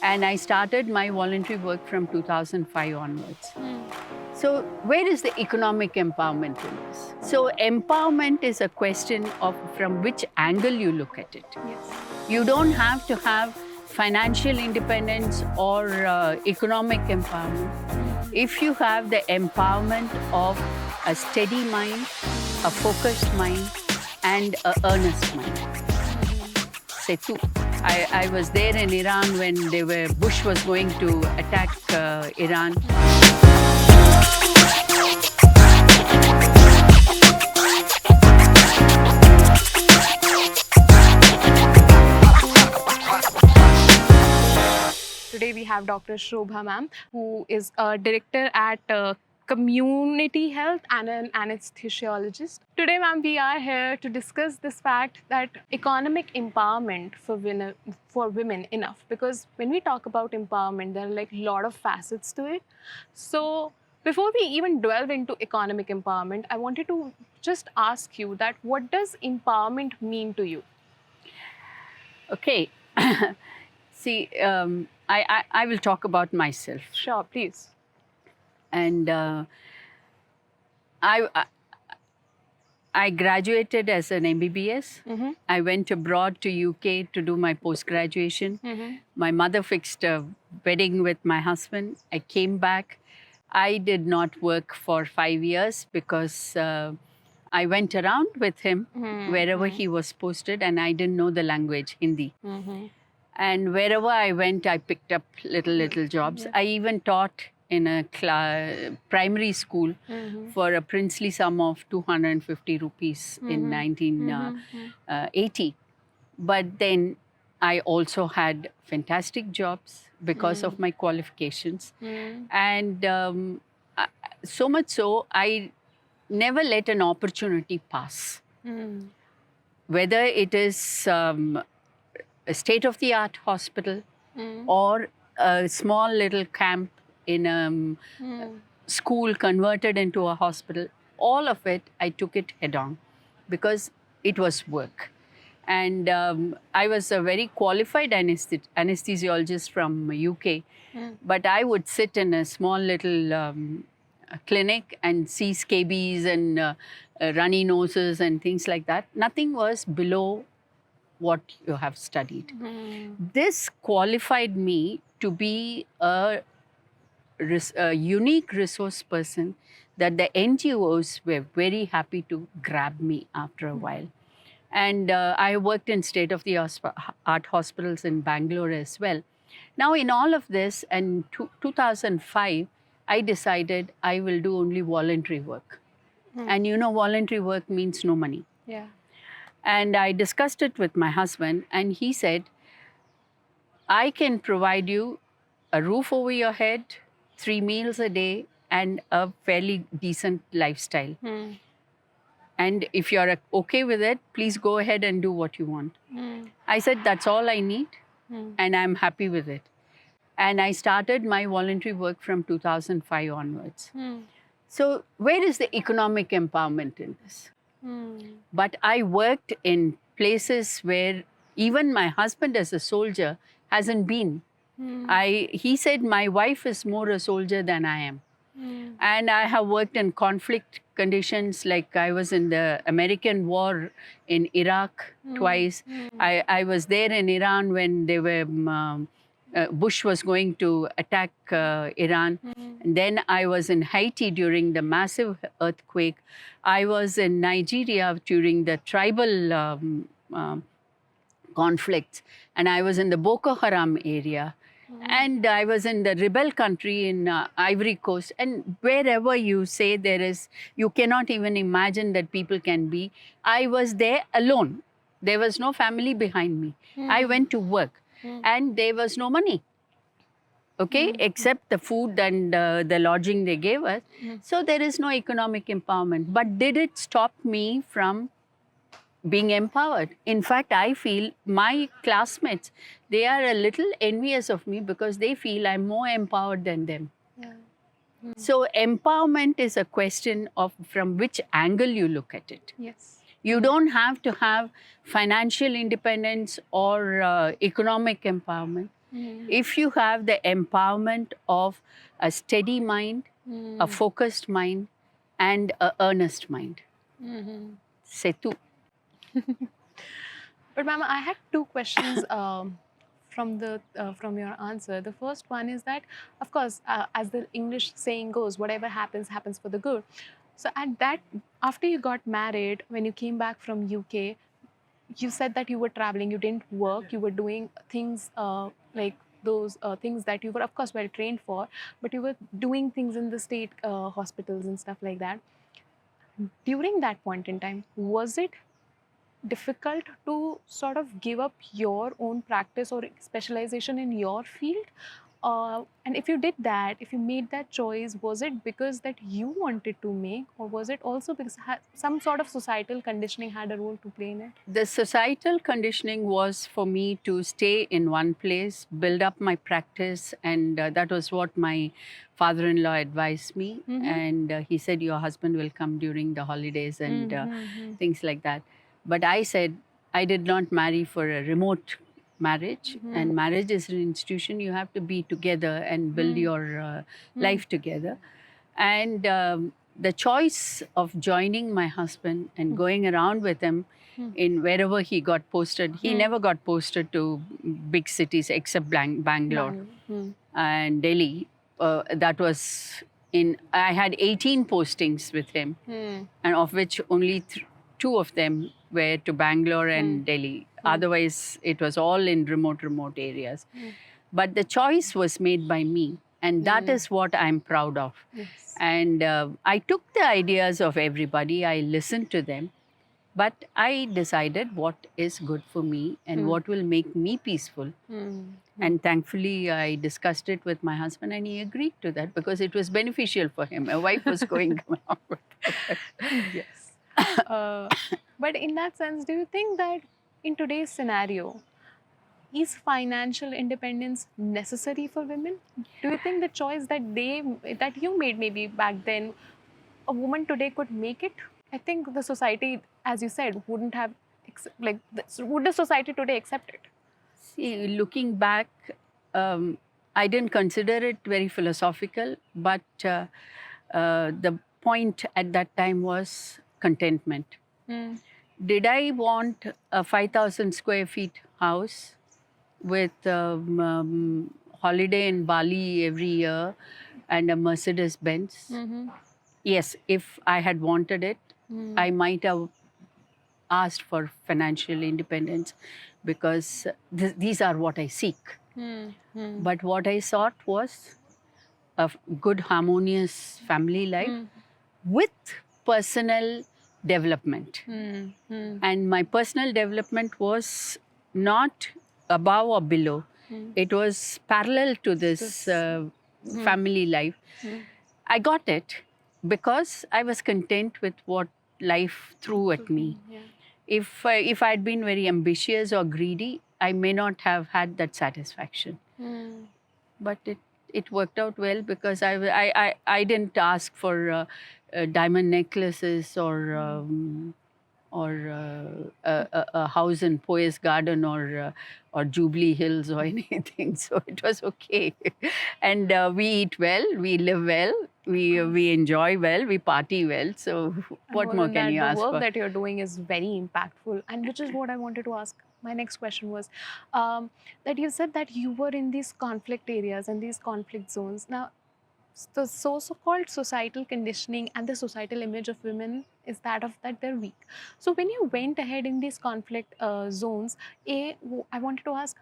And I started my voluntary work from 2005 onwards. So, where is the economic empowerment in this? So, empowerment is a question of from which angle you look at it. Yes. You don't have to have financial independence or economic empowerment. If you have the empowerment of a steady mind, a focused mind, and an earnest mind. C'est tout. I was there in Iran when Bush was going to attack Iran. Today we have Dr. Shobha ma'am, who is a director at Community Health and an anesthesiologist. Today, ma'am, we are here to discuss this fact that economic empowerment for women enough. Because when we talk about empowerment, there are like a lot of facets to it. So before we even delve into economic empowerment, I wanted to just ask you that what does empowerment mean to you? Okay. See, I will talk about myself. Sure, please. And I graduated as an MBBS. I went abroad to UK to do my post-graduation. My mother fixed a wedding with my husband. I came back. I did not work for 5 years because I went around with him wherever he was posted, and I didn't know the language, Hindi. And wherever I went, I picked up little jobs. I even taught in a primary school for a princely sum of 250 rupees in 1980. But then I also had fantastic jobs because of my qualifications. And so much so, I never let an opportunity pass. Whether it is a state-of-the-art hospital or a small little camp in a school converted into a hospital, all of it, I took it head-on because it was work. And I was a very qualified anesthesiologist from UK, but I would sit in a small little clinic and see scabies and runny noses and things like that. Nothing was below what you have studied. This qualified me to be a unique resource person that the NGOs were very happy to grab me after a while. And I worked in state-of-the-art hospitals in Bangalore as well. Now, in all of this, in 2005, I decided I will do only voluntary work. And you know, voluntary work means no money. Yeah. And I discussed it with my husband, and he said, I can provide you a roof over your head, 3 meals a day, and a fairly decent lifestyle. And if you're okay with it, please go ahead and do what you want. I said, that's all I need, and I'm happy with it. And I started my voluntary work from 2005 onwards. So where is the economic empowerment in this? But I worked in places where even my husband as a soldier hasn't been. He said, my wife is more a soldier than I am. And I have worked in conflict conditions, like I was in the American war in Iraq twice. I was there in Iran when Bush was going to attack Iran. And then I was in Haiti during the massive earthquake. I was in Nigeria during the tribal conflicts. And I was in the Boko Haram area. And I was in the rebel country in Ivory Coast. And wherever you say there is, you cannot even imagine that people can be. I was there alone. There was no family behind me. I went to work. And there was no money, okay, except the food and the lodging they gave us. So there is no economic empowerment. But did it stop me from being empowered? In fact, I feel my classmates, they are a little envious of me because they feel I'm more empowered than them. So empowerment is a question of from which angle you look at it. Yes. You don't have to have financial independence or economic empowerment. If you have the empowerment of a steady mind, a focused mind, and a earnest mind, c'est tout. But ma'am, I had two questions from your answer. The first one is that, of course, as the English saying goes, whatever happens, happens for the good. So at that, after you got married, when you came back from UK, you said that you were traveling, you didn't work, you were doing things like those things that you were, of course, well trained for, but you were doing things in the state hospitals and stuff like that. During that point in time, was it difficult to sort of give up your own practice or specialization in your field? And if you did that, if you made that choice, was it because that you wanted to make, or was it also because some sort of societal conditioning had a role to play in it? The societal conditioning was for me to stay in one place, build up my practice, and that was what my father-in-law advised me. And he said, your husband will come during the holidays and things like that. But I said, I did not marry for a remote marriage, and marriage is an institution. You have to be together and build your life together. And the choice of joining my husband and going around with him in wherever he got posted, he never got posted to big cities except Bangalore and Delhi. That was I had 18 postings with him, and of which only two of them were to Bangalore and Delhi. Otherwise, it was all in remote areas. But the choice was made by me, and that is what I'm proud of. Yes. And I took the ideas of everybody, I listened to them, but I decided what is good for me and what will make me peaceful. And thankfully, I discussed it with my husband, and he agreed to that because it was beneficial for him. A wife was going around with Yes. But in that sense, do you think that in today's scenario, is financial independence necessary for women? Do you think the choice that you made maybe back then, a woman today could make it? I think the society, as you said, wouldn't have would the society today accept it? See, looking back, I didn't consider it very philosophical, but the point at that time was contentment. Did I want a 5,000 square feet house with holiday in Bali every year and a Mercedes Benz? Yes, if I had wanted it, I might have asked for financial independence because these are what I seek. But what I sought was a good, harmonious family life with personal development. And my personal development was not above or below. It was parallel to this family life. I got it because I was content with what life threw at me. If I had been very ambitious or greedy, I may not have had that satisfaction. But it worked out well because I didn't ask for diamond necklaces or a house in Poyes Garden or Jubilee Hills or anything. So it was okay. And we eat well, we live well, we enjoy well, we party well. So what more can you ask for? The work that you're doing is very impactful, and which is what I wanted to ask. My next question was that you said that you were in these conflict areas and these conflict zones. Now, the so-called societal conditioning and the societal image of women is that they're weak. So when you went ahead in these conflict zones, I wanted to ask,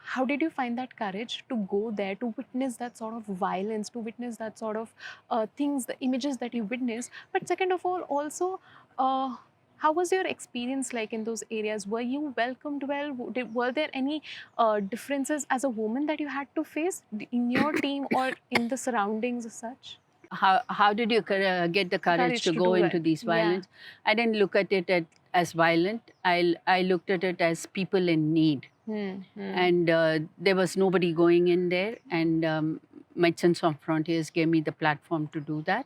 how did you find that courage to go there, to witness that sort of violence, to witness that sort of things, the images that you witnessed? But second of all, also, how was your experience like in those areas? Were you welcomed well? Were there any differences as a woman that you had to face in your team or in the surroundings as such? How did you get the courage to go into these violence? I didn't look at it as violent. I looked at it as people in need. And there was nobody going in there. And Médecins Sans Frontières gave me the platform to do that.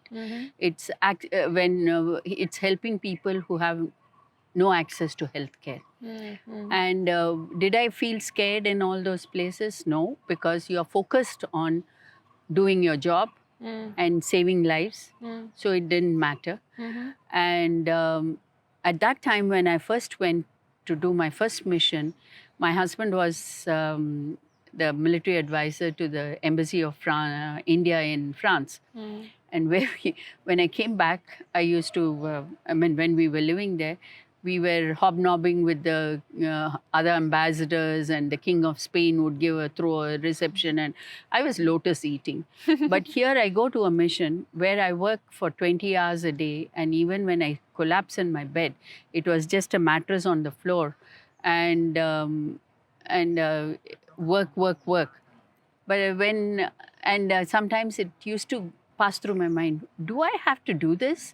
It's when it's helping people who have no access to healthcare. And did I feel scared in all those places? No, because you are focused on doing your job and saving lives. So it didn't matter. And at that time, when I first went to do my first mission, my husband was the military advisor to the embassy of India in France. And when I came back, I used to, when we were living there, we were hobnobbing with the other ambassadors, and the King of Spain would throw a reception, and I was lotus eating. But here I go to a mission where I work for 20 hours a day, and even when I collapse in my bed, it was just a mattress on the floor, and work. But sometimes it used to pass through my mind, do I have to do this?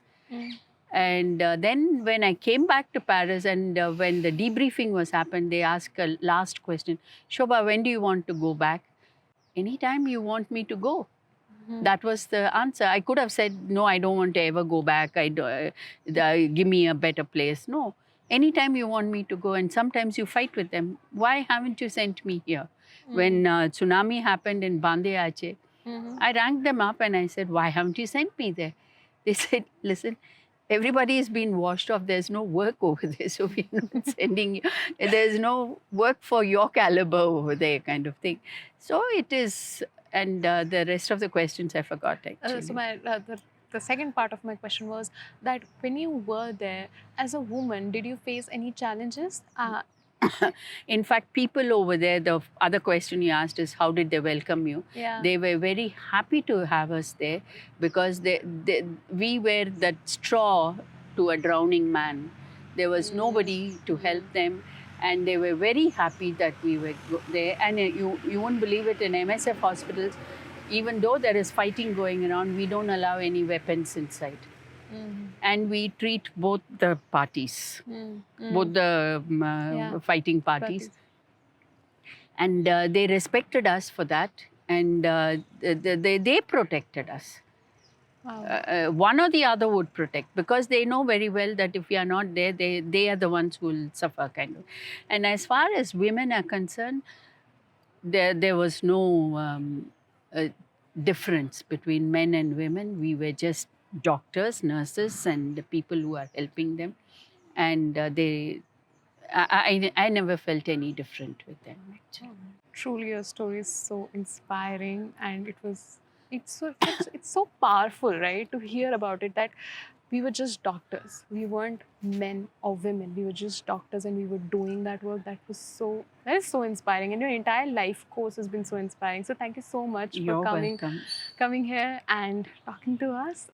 And then when I came back to Paris, and when the debriefing was happened, they asked a last question, Shobha, when do you want to go back? Anytime you want me to go. That was the answer. I could have said, no, I don't want to ever go back. Give me a better place. No, anytime you want me to go. And sometimes you fight with them. Why haven't you sent me here? When tsunami happened in Bande Aceh, I rang them up and I said, why haven't you sent me there? They said, listen, everybody has been washed off. There's no work over there. So we're not sending you. There's no work for your caliber over there, kind of thing. So it is. And the rest of the questions I forgot, actually. So the second part of my question was that when you were there as a woman, did you face any challenges? In fact, people over there, the other question you asked is, how did they welcome you? Yeah. They were very happy to have us there, because we were that straw to a drowning man. There was nobody to help them, and they were very happy that we were there. And you won't believe it, in MSF hospitals, even though there is fighting going around, we don't allow any weapons inside. And we treat both the parties, both the fighting parties. And they respected us for that, and they protected us. Wow. One or the other would protect, because they know very well that if we are not there, they are the ones who will suffer, kind of. And as far as women are concerned, there was no difference between men and women. We were just doctors, nurses, and the people who are helping them. And I never felt any different with them, actually. Truly, your story is so inspiring, and it's so powerful, right? To hear about it, that we were just doctors. We weren't men or women. We were just doctors, and we were doing that work. That is so inspiring, and your entire life course has been so inspiring. So thank you so much You're for welcome. coming here and talking to us.